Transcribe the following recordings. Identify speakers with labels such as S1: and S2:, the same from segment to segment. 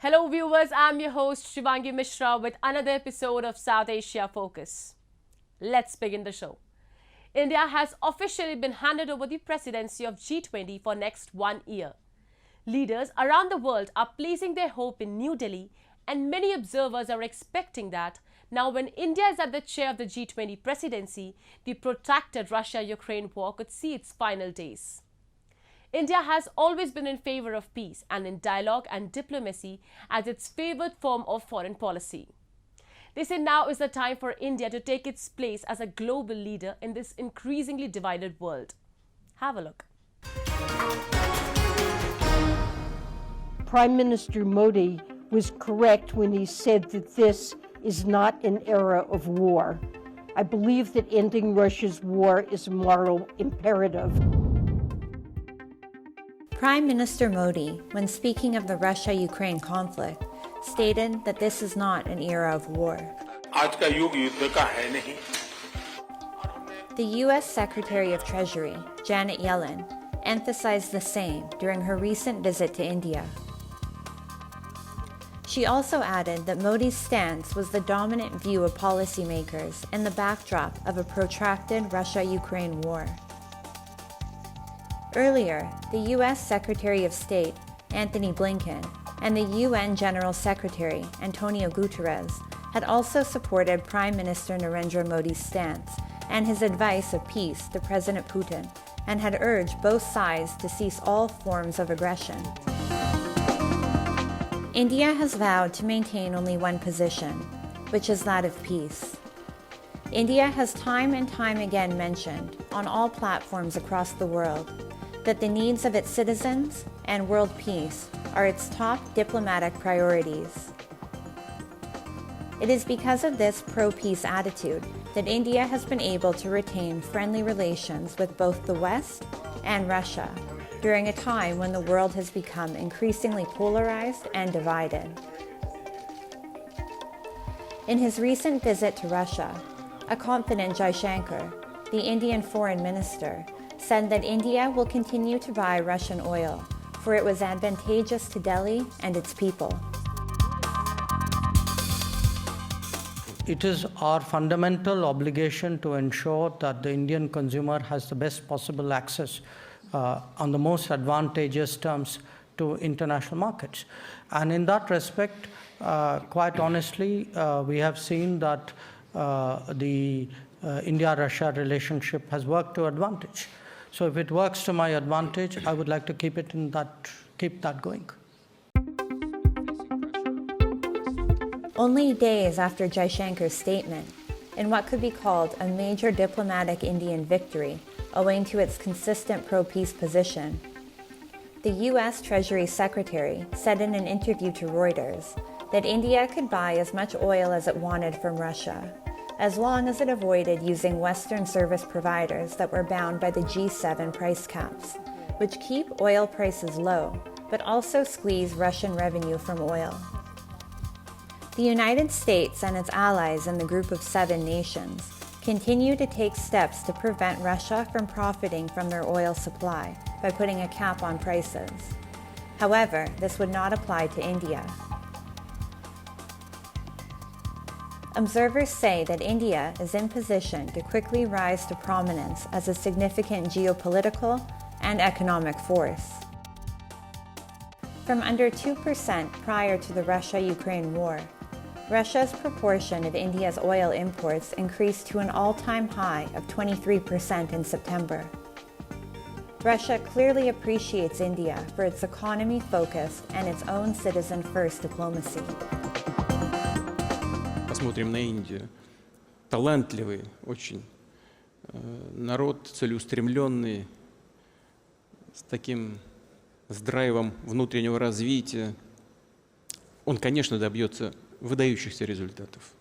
S1: Hello viewers, I'm your host Shivangi Mishra with another episode of South Asia Focus. Let's begin the show. India has officially been handed over the presidency of G20 for next 1 year. Leaders around the world are placing their hope in New Delhi, and many observers are expecting that now when India is at the chair of the G20 presidency, the protracted Russia-Ukraine war could see its final days. India has always been in favor of peace and in dialogue and diplomacy as its favored form of foreign policy. They say now is the time for India to take its place as a global leader in this increasingly divided world. Have a look.
S2: Prime Minister Modi was correct when he said that this is not an era of war. I believe that ending Russia's war is a moral imperative.
S3: Prime Minister Modi, when speaking of the Russia-Ukraine conflict, stated that this is not an era of war. The U.S. Secretary of Treasury, Janet Yellen, emphasized the same during her recent visit to India. She also added that Modi's stance was the dominant view of policymakers in the backdrop of a protracted Russia-Ukraine war. Earlier, the U.S. Secretary of State, Antony Blinken, and the UN General Secretary, Antonio Guterres, had also supported Prime Minister Narendra Modi's stance and his advice of peace to President Putin, and had urged both sides to cease all forms of aggression. India has vowed to maintain only one position, which is that of peace. India has time and time again mentioned, on all platforms across the world, that the needs of its citizens and world peace are its top diplomatic priorities. It is because of this pro-peace attitude that India has been able to retain friendly relations with both the West and Russia during a time when the world has become increasingly polarized and divided. In his recent visit to Russia, a confident Jaishankar, the Indian foreign minister, said that India will continue to buy Russian oil, for it was advantageous to Delhi and its people.
S4: It is our fundamental obligation to ensure that the Indian consumer has the best possible access on the most advantageous terms to international markets. And in that respect, quite honestly, we have seen that the India-Russia relationship has worked to advantage. So if it works to my advantage, I would like to keep that going.
S3: Only days after Jaishankar's statement, in what could be called a major diplomatic Indian victory owing to its consistent pro-peace position, the U.S. Treasury Secretary said in an interview to Reuters that India could buy as much oil as it wanted from Russia, as long as it avoided using Western service providers that were bound by the G7 price caps, which keep oil prices low, but also squeeze Russian revenue from oil. The United States and its allies in the group of 7 nations continue to take steps to prevent Russia from profiting from their oil supply by putting a cap on prices. However, this would not apply to India. Observers say that India is in position to quickly rise to prominence as a significant geopolitical and economic force. From under 2% prior to the Russia-Ukraine war, Russia's proportion of India's oil imports increased to an all-time high of 23% in September. Russia clearly appreciates India for its economy-focused and its own citizen-first diplomacy.
S5: Посмотрим на Индию. Талантливый очень народ, целеустремленный, с таким с драйвом внутреннего развития. Он, конечно, добьется выдающихся результатов.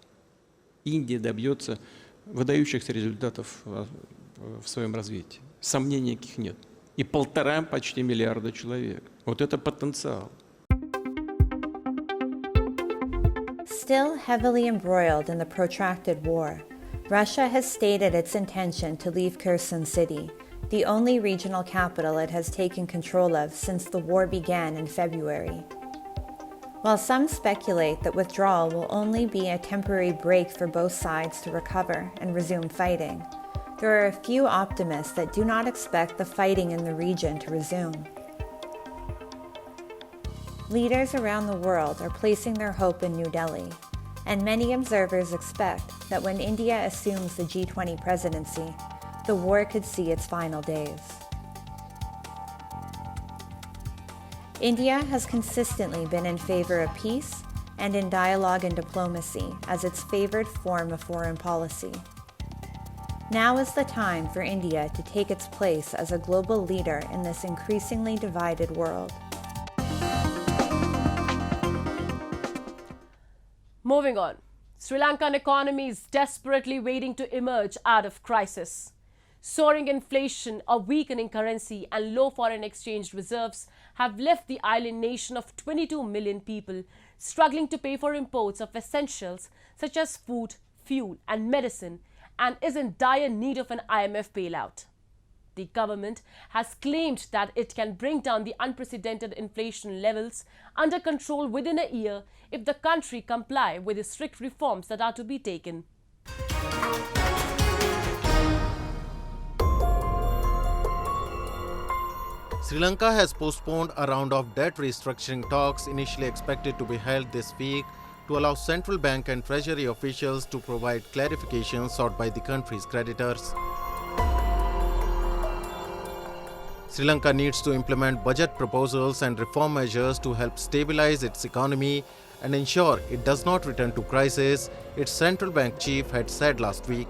S5: Индия добьется выдающихся результатов в своем развитии. Сомнений никаких нет. И почти 1,5 миллиарда человек. Вот это потенциал.
S3: Still heavily embroiled in the protracted war, Russia has stated its intention to leave Kherson City, the only regional capital it has taken control of since the war began in February. While some speculate that withdrawal will only be a temporary break for both sides to recover and resume fighting, there are a few optimists that do not expect the fighting in the region to resume. Leaders around the world are placing their hope in New Delhi, and many observers expect that when India assumes the G20 presidency, the war could see its final days. India has consistently been in favor of peace and in dialogue and diplomacy as its favored form of foreign policy. Now is the time for India to take its place as a global leader in this increasingly divided world.
S1: Moving on, Sri Lankan economy is desperately waiting to emerge out of crisis. Soaring inflation, a weakening currency and low foreign exchange reserves have left the island nation of 22 million people struggling to pay for imports of essentials such as food, fuel and medicine, and is in dire need of an IMF bailout. The government has claimed that it can bring down the unprecedented inflation levels under control within a year if the country comply with the strict reforms that are to be taken.
S6: Sri Lanka has postponed a round of debt restructuring talks initially expected to be held this week to allow central bank and treasury officials to provide clarifications sought by the country's creditors. Sri Lanka needs to implement budget proposals and reform measures to help stabilize its economy and ensure it does not return to crisis, its central bank chief had said last week.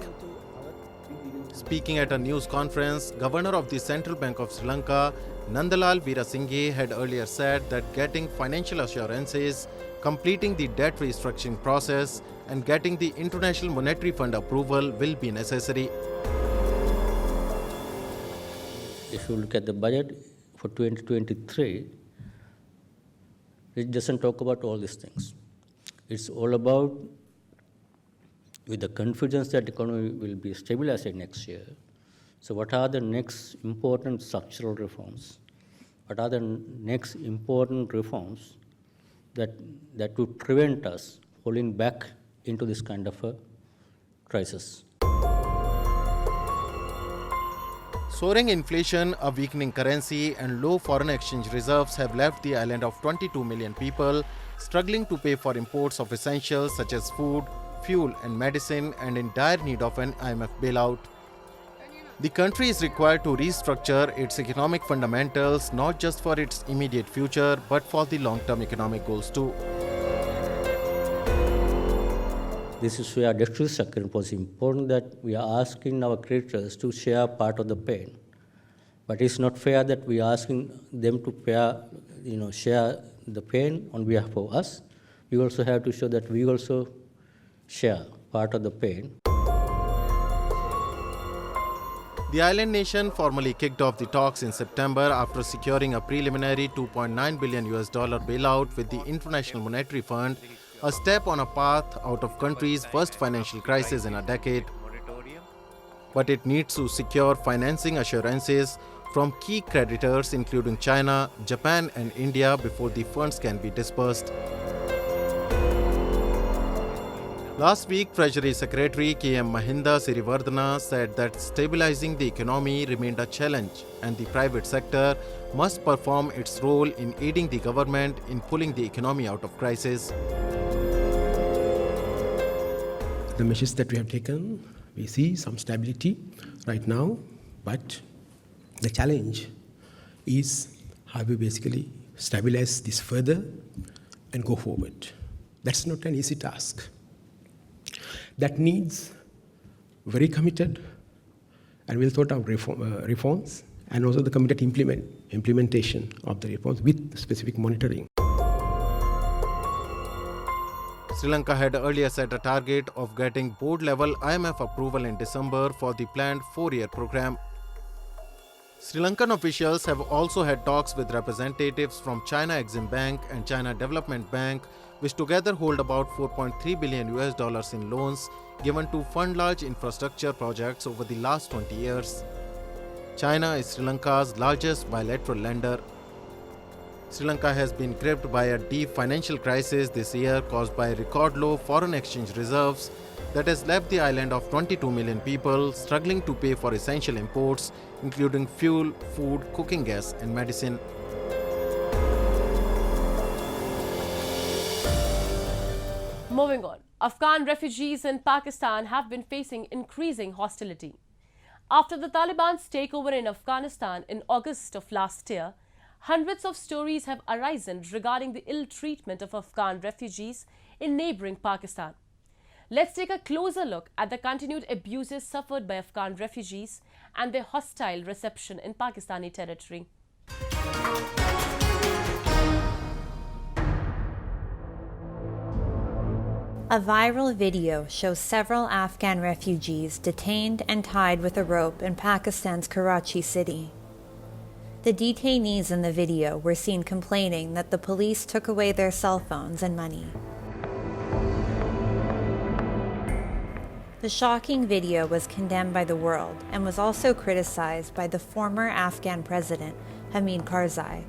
S6: Speaking at a news conference, Governor of the Central Bank of Sri Lanka, Nandalal Veerasinghe, had earlier said that getting financial assurances, completing the debt restructuring process, and getting the International Monetary Fund approval will be necessary.
S7: If you look at the budget for 2023, it doesn't talk about all these things. It's all about, with the confidence that the economy will be stabilized next year. So what are the next important structural reforms? What are the next important reforms that would prevent us falling back into this kind of a crisis?
S6: Soaring inflation, a weakening currency, and low foreign exchange reserves have left the island of 22 million people struggling to pay for imports of essentials such as food, fuel, and medicine, and in dire need of an IMF bailout. The country is required to restructure its economic fundamentals not just for its immediate future but for the long-term economic goals too.
S7: This is where debt restructuring was important, that we are asking our creditors to share part of the pain. But it's not fair that we are asking them to share the pain on behalf of us. We also have to show that we also share part of the pain.
S6: The island nation formally kicked off the talks in September after securing a preliminary $2.9 billion bailout with the International Monetary Fund, a step on a path out of country's worst financial crisis in a decade. But it needs to secure financing assurances from key creditors including China, Japan and India before the funds can be disbursed. Last week, Treasury Secretary K.M. Mahinda Sirivardhana said that stabilizing the economy remained a challenge and the private sector must perform its role in aiding the government in pulling the economy out of crisis.
S8: The measures that we have taken, we see some stability right now, but the challenge is how we basically stabilize this further and go forward. That's not an easy task. That needs very committed and well thought out reforms, and also the committed implementation of the reforms with specific monitoring.
S6: Sri Lanka had earlier set a target of getting board-level IMF approval in December for the planned 4-year program. Sri Lankan officials have also had talks with representatives from China Exim Bank and China Development Bank, which together hold about $4.3 billion in loans given to fund large infrastructure projects over the last 20 years. China is Sri Lanka's largest bilateral lender. Sri Lanka has been gripped by a deep financial crisis this year caused by record low foreign exchange reserves that has left the island of 22 million people struggling to pay for essential imports, including fuel, food, cooking gas, and medicine.
S1: Moving on, Afghan refugees in Pakistan have been facing increasing hostility. After the Taliban's takeover in Afghanistan in August of last year, hundreds of stories have arisen regarding the ill treatment of Afghan refugees in neighboring Pakistan. Let's take a closer look at the continued abuses suffered by Afghan refugees and their hostile reception in Pakistani territory.
S3: A viral video shows several Afghan refugees detained and tied with a rope in Pakistan's Karachi city. The detainees in the video were seen complaining that the police took away their cell phones and money. The shocking video was condemned by the world and was also criticized by the former Afghan president, Hamid Karzai.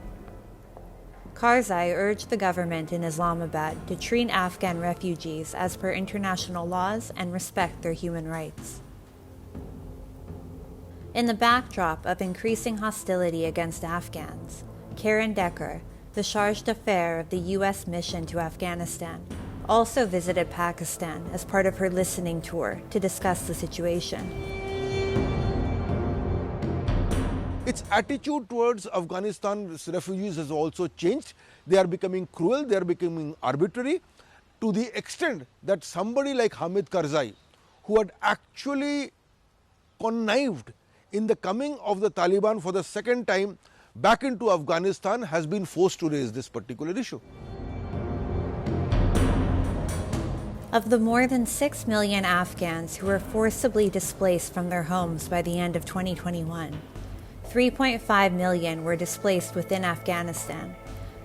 S3: Karzai urged the government in Islamabad to treat Afghan refugees as per international laws and respect their human rights. In the backdrop of increasing hostility against Afghans, Karen Decker, the charge d'affaires of the U.S. mission to Afghanistan, also visited Pakistan as part of her listening tour to discuss the situation.
S9: Its attitude towards Afghanistan's refugees has also changed. They are becoming cruel, they are becoming arbitrary, to the extent that somebody like Hamid Karzai, who had actually connived in the coming of the Taliban for the second time back into Afghanistan, has been forced to raise this particular issue.
S3: Of the more than 6 million Afghans who were forcibly displaced from their homes by the end of 2021, 3.5 million were displaced within Afghanistan,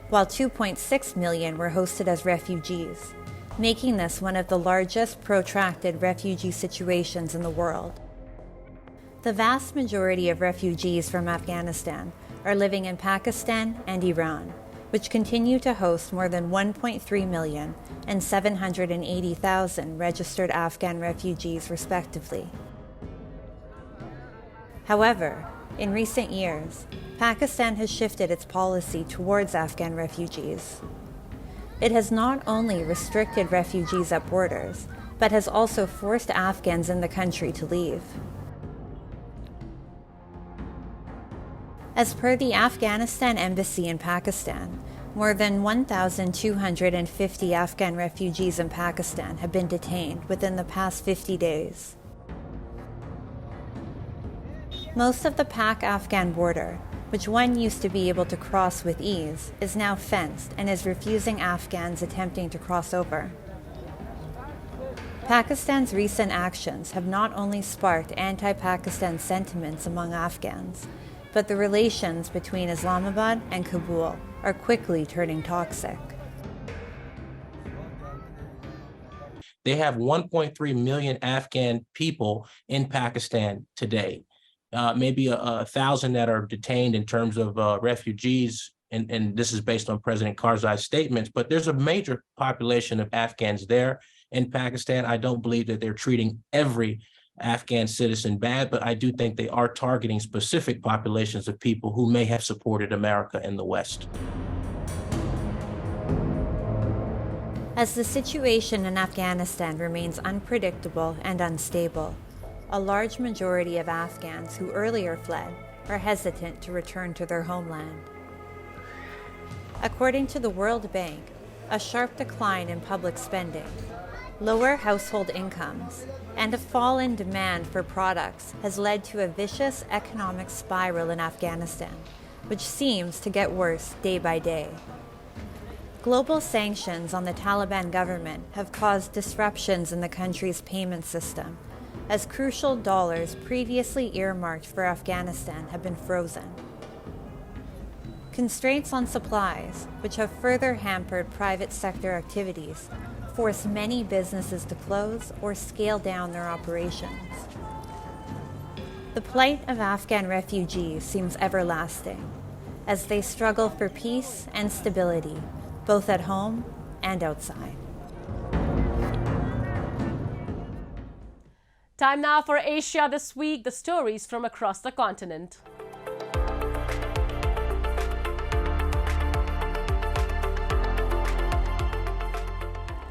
S3: while 2.6 million were hosted as refugees, making this one of the largest protracted refugee situations in the world. The vast majority of refugees from Afghanistan are living in Pakistan and Iran, which continue to host more than 1.3 million and 780,000 registered Afghan refugees respectively. However, in recent years, Pakistan has shifted its policy towards Afghan refugees. It has not only restricted refugees at borders, but has also forced Afghans in the country to leave. As per the Afghanistan Embassy in Pakistan, more than 1,250 Afghan refugees in Pakistan have been detained within the past 50 days. Most of the Pak-Afghan border, which one used to be able to cross with ease, is now fenced and is refusing Afghans attempting to cross over. Pakistan's recent actions have not only sparked anti-Pakistan sentiments among Afghans, but the relations between Islamabad and Kabul are quickly turning toxic.
S10: They have 1.3 million Afghan people in Pakistan today. Maybe 1,000 that are detained in terms of refugees, and this is based on President Karzai's statements, but there's a major population of Afghans there in Pakistan. I don't believe that they're treating every Afghan citizen bad, but I do think they are targeting specific populations of people who may have supported America in the West.
S3: As the situation in Afghanistan remains unpredictable and unstable, a large majority of Afghans who earlier fled are hesitant to return to their homeland. According to the World Bank, a sharp decline in public spending, lower household incomes, and a fall in demand for products has led to a vicious economic spiral in Afghanistan, which seems to get worse day by day. Global sanctions on the Taliban government have caused disruptions in the country's payment system, as crucial dollars previously earmarked for Afghanistan have been frozen. Constraints on supplies, which have further hampered private sector activities, force many businesses to close or scale down their operations. The plight of Afghan refugees seems everlasting, as they struggle for peace and stability, both at home and outside.
S1: Time now for Asia This Week, the stories from across the continent.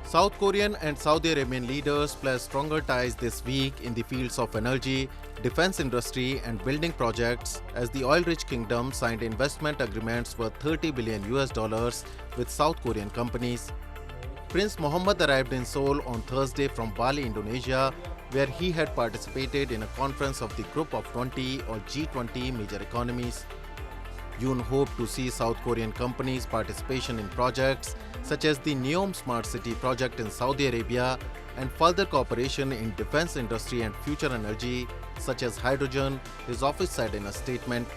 S6: South Korean and Saudi Arabian leaders pledged stronger ties this week in the fields of energy, defense industry and building projects as the oil-rich kingdom signed investment agreements worth $30 billion with South Korean companies. Prince Mohammed arrived in Seoul on Thursday from Bali, Indonesia, where he had participated in a conference of the Group of 20 or G20 major economies. Yoon hoped to see South Korean companies' participation in projects such as the NEOM Smart City project in Saudi Arabia and further cooperation in defense industry and future energy such as hydrogen, his office said in a statement.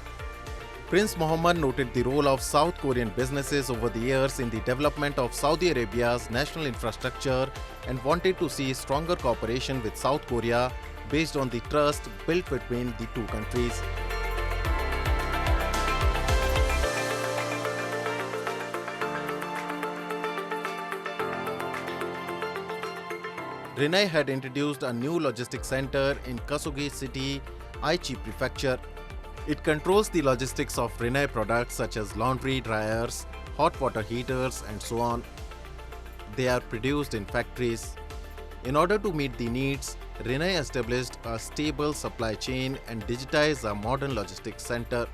S6: Prince Mohammed noted the role of South Korean businesses over the years in the development of Saudi Arabia's national infrastructure and wanted to see stronger cooperation with South Korea based on the trust built between the two countries. Rinnai had introduced a new logistics center in Kasugi City, Aichi Prefecture. It controls the logistics of Rinnai products such as laundry dryers, hot water heaters, and so on. They are produced in factories. In order to meet the needs, Rinnai established a stable supply chain and digitized a modern logistics center.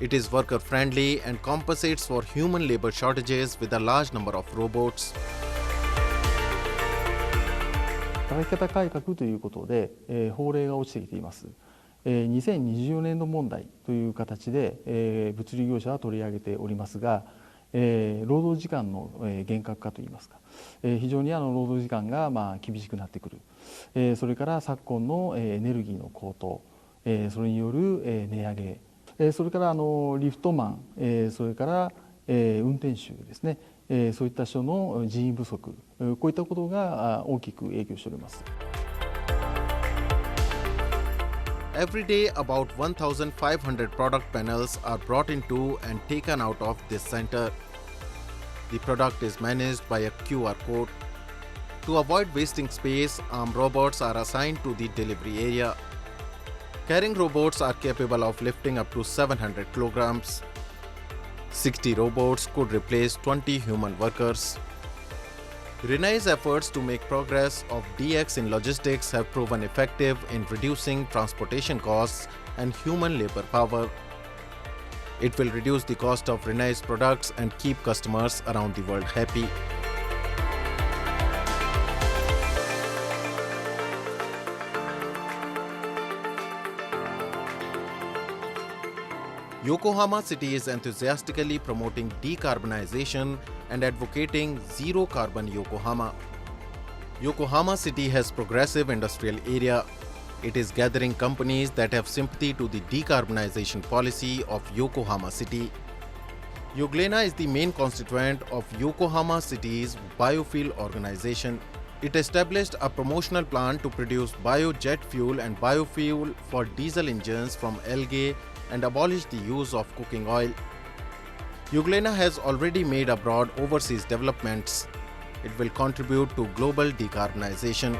S6: It is worker-friendly and compensates for human labor shortages with a large number of robots.
S11: 働き方改革ということで、法令が落ちてきています。2020年度問題という形で、物流業者は取り上げておりますが、労働時間の厳格化といいますか、非常に労働時間が厳しくなってくる、それから昨今のエネルギーの高騰、それによる値上げ、それからリフトマン、それから運転手ですね、そういった人の人員不足、こういったことが大きく影響しております。
S6: Every day, about 1,500 product panels are brought into and taken out of this center. The product is managed by a QR code. To avoid wasting space, armed robots are assigned to the delivery area. Carrying robots are capable of lifting up to 700 kilograms. 60 robots could replace 20 human workers. Rinnai's efforts to make progress of DX in logistics have proven effective in reducing transportation costs and human labor power. It will reduce the cost of Rinnai's products and keep customers around the world happy. Yokohama City is enthusiastically promoting decarbonization and advocating zero carbon Yokohama. Yokohama City has progressive industrial area. It is gathering companies that have sympathy to the decarbonization policy of Yokohama City. Yoglena is the main constituent of Yokohama City's biofuel organization. It established a promotional plan to produce biojet fuel and biofuel for diesel engines from algae and abolish the use of cooking oil. Yoglena has already made abroad overseas developments. It will contribute to global decarbonization.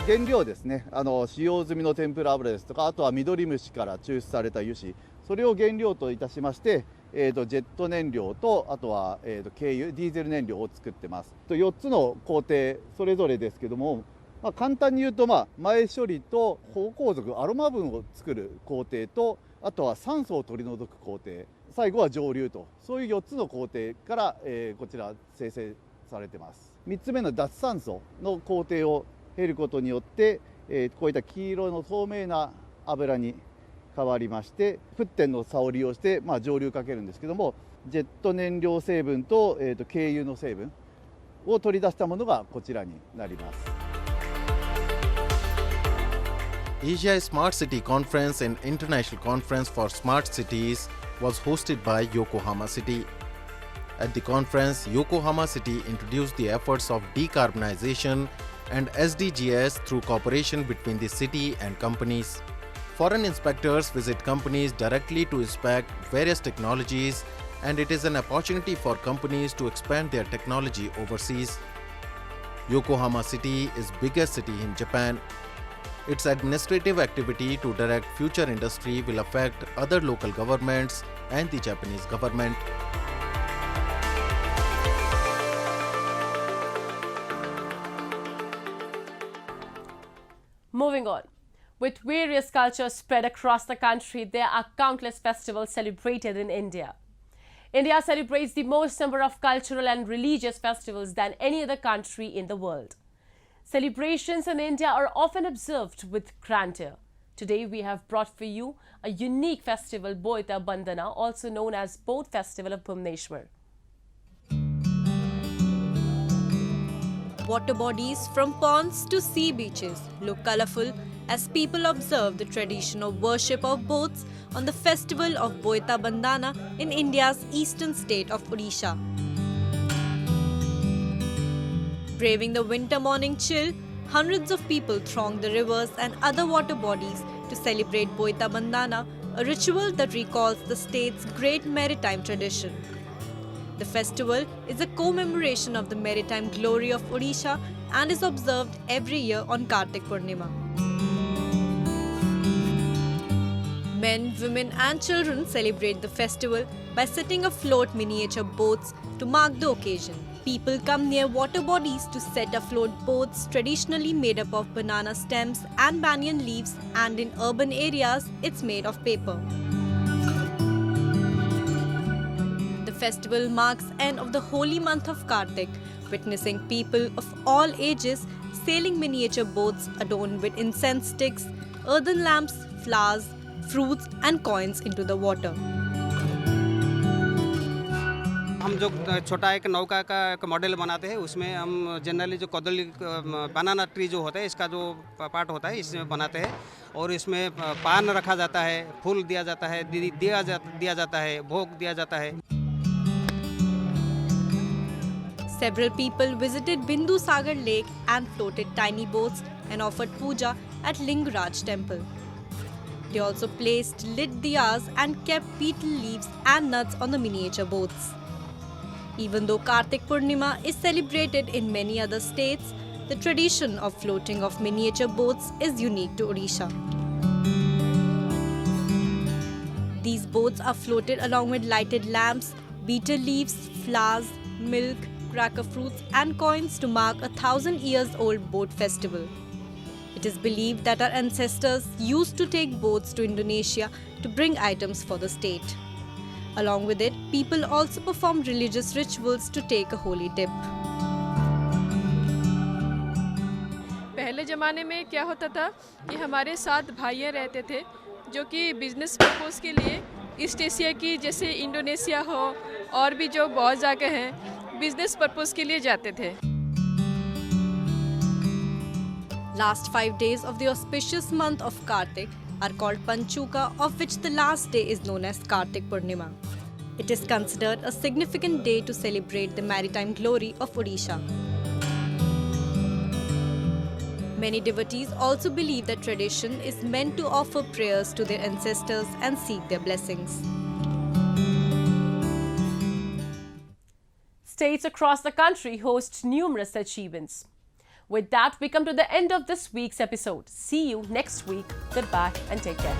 S12: 原料ですね、使用済みの天ぷら油ですとか、あとは緑虫から抽出された油脂、それを原料といたしまして、ジェット燃料と、あとは、軽油、ディーゼル燃料を作ってます。4つの工程、それぞれですけども、簡単に言うと、前処理と芳香族、アロマ分を作る工程と、あとは酸素を取り除く工程、最後は蒸留と、そういう4つの工程から、こちら生成されてます。3つ目の脱酸素の工程を経ることによって、こういった黄色の透明な油に変わりまして、沸点の差を利用して、蒸留かけるんですけども、ジェット燃料成分と、軽油の成分を取り出したものがこちらになります。
S6: Asia Smart City Conference, an international conference for smart cities, was hosted by Yokohama City. At the conference, Yokohama City introduced the efforts of decarbonization and SDGs through cooperation between the city and companies. Foreign inspectors visit companies directly to inspect various technologies, and it is an opportunity for companies to expand their technology overseas. Yokohama City is biggest city in Japan. Its administrative activity to direct future industry will affect other local governments and the Japanese government.
S1: Moving on. With various cultures spread across the country, there are countless festivals celebrated in India. India celebrates the most number of cultural and religious festivals than any other country in the world. Celebrations in India are often observed with grandeur. Today we have brought for you a unique festival, Boita Bandhana, also known as Boat Festival of Bhubaneswar.
S13: Water bodies from ponds to sea beaches look colourful as people observe the tradition of worship of boats on the festival of Boita Bandhana in India's eastern state of Odisha. Braving the winter morning chill, hundreds of people throng the rivers and other water bodies to celebrate Boita Bandhana, a ritual that recalls the state's great maritime tradition. The festival is a commemoration of the maritime glory of Odisha and is observed every year on Kartik Purnima. Men, women and children celebrate the festival by setting afloat miniature boats to mark the occasion. People come near water bodies to set afloat boats traditionally made up of banana stems and banyan leaves, and in urban areas it's made of paper. The festival marks end of the holy month of Kartik, witnessing people of all ages sailing miniature boats adorned with incense sticks, earthen lamps, flowers, fruits and coins into the water.
S14: हम जो छोटा एक नौका का एक model बनाते हैं, उसमें हम जनरली जो कदली बनाना ट्री जो होता है, इसका जो पार्ट होता है इसमें बनाते हैं और इसमें पान रखा जाता है, फूल दिया जाता है, दिया जाता है, भोग दिया जाता है.
S13: Several people visited Bindu Sagar Lake and floated tiny boats and offered puja at Lingaraj temple. They also placed lit diyas and kept betel leaves and nuts on the miniature boats. Even though Kartik Purnima is celebrated in many other states, the tradition of floating of miniature boats is unique to Odisha. These boats are floated along with lighted lamps, betel leaves, flowers, milk, cracker fruits and coins to mark a 1,000-years-old boat festival. It is believed that our ancestors used to take boats to Indonesia to bring items for the state. Along with it, people also perform religious rituals to take a holy dip.
S15: पहले ज़माने में क्या होता था कि हमारे 7 भाइयाँ रहते थे जो कि बिजनेस पर्पस के लिए ईस्ट एशिया की जैसे इंडोनेशिया हो और भी जो बहुत जगह हैं बिजनेस पर्पस के लिए जाते थे.
S13: Last 5 days of the auspicious month of Kartik are called Panchuka, of which the last day is known as Kartik Purnima. It is considered a significant day to celebrate the maritime glory of Odisha. Many devotees also believe that tradition is meant to offer prayers to their ancestors and seek their blessings.
S1: States across the country host numerous achievements. With that, we come to the end of this week's episode. See you next week. Goodbye and take care.